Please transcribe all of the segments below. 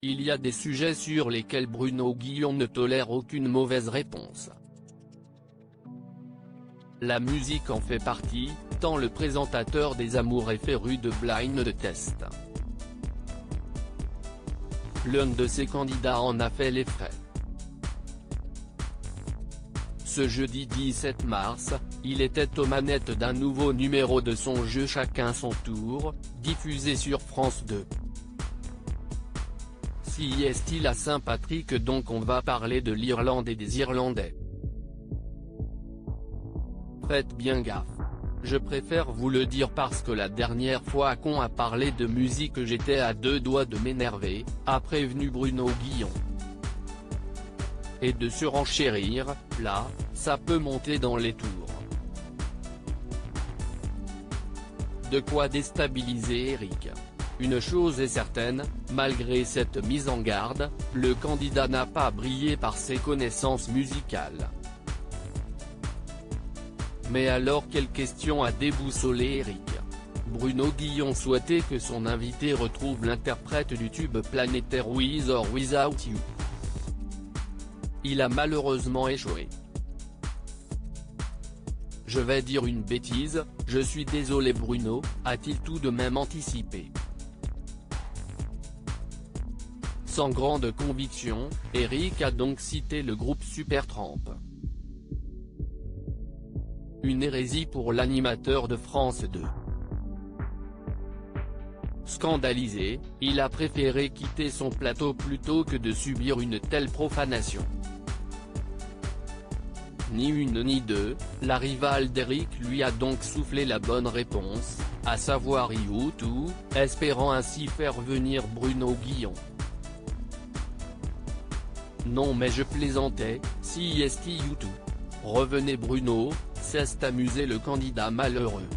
il y a des sujets sur lesquels Bruno Guillon ne tolère aucune mauvaise réponse. La musique en fait partie, tant le présentateur des Amours est féru de blind test. L'un de ses candidats en a fait les frais. Ce jeudi 17 mars, il était aux manettes d'un nouveau numéro de son jeu Chacun son tour, diffusé sur France 2. Si est-il à Saint-Patrick, donc on va parler de l'Irlande et des Irlandais. Faites bien gaffe. Je préfère vous le dire parce que la dernière fois qu'on a parlé de musique j'étais à deux doigts de m'énerver, a prévenu Bruno Guillon. Et de surenchérir, là, ça peut monter dans les tours. De quoi déstabiliser Eric. Une chose est certaine, malgré cette mise en garde, le candidat n'a pas brillé par ses connaissances musicales. Mais alors quelle question a déboussolé Eric? Bruno Guillon souhaitait que son invité retrouve l'interprète du tube planétaire With or Without You. Il a malheureusement échoué. Je vais dire une bêtise, je suis désolé Bruno, a-t-il tout de même anticipé. Sans grande conviction, Eric a donc cité le groupe Supertramp. Une hérésie pour l'animateur de France 2. Scandalisé, il a préféré quitter son plateau plutôt que de subir une telle profanation. Ni une ni deux, la rivale d'Eric lui a donc soufflé la bonne réponse, à savoir U2, espérant ainsi faire venir Bruno Guillon. Non mais je plaisantais, si est U2. Revenez Bruno, s'est amusé le candidat malheureux.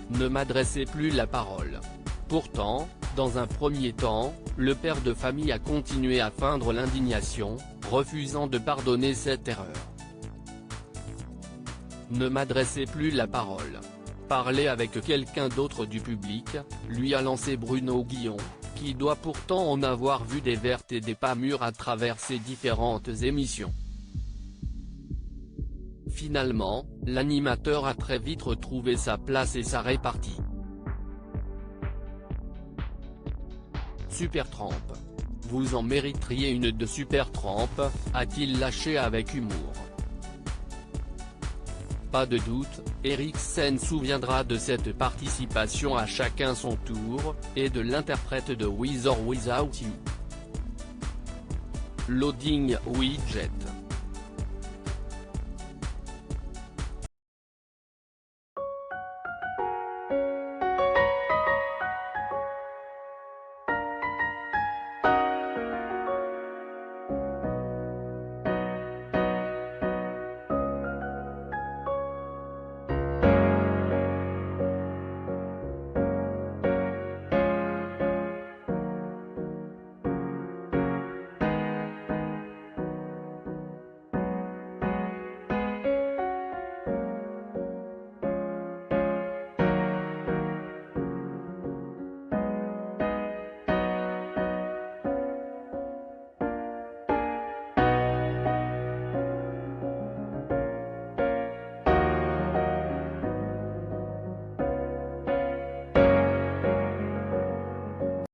Ne m'adressez plus la parole. Pourtant, dans un premier temps, le père de famille a continué à feindre l'indignation, refusant de pardonner cette erreur. Ne m'adressez plus la parole. Parlez avec quelqu'un d'autre du public, lui a lancé Bruno Guillon, qui doit pourtant en avoir vu des vertes et des pas mûres à travers ses différentes émissions. Finalement, l'animateur a très vite retrouvé sa place et sa répartie. Supertramp. Vous en mériteriez une de Supertramp, a-t-il lâché avec humour. Pas de doute, Eric s'en souviendra de cette participation à Chacun son tour, et de l'interprète de With or Without You. Loading Widget.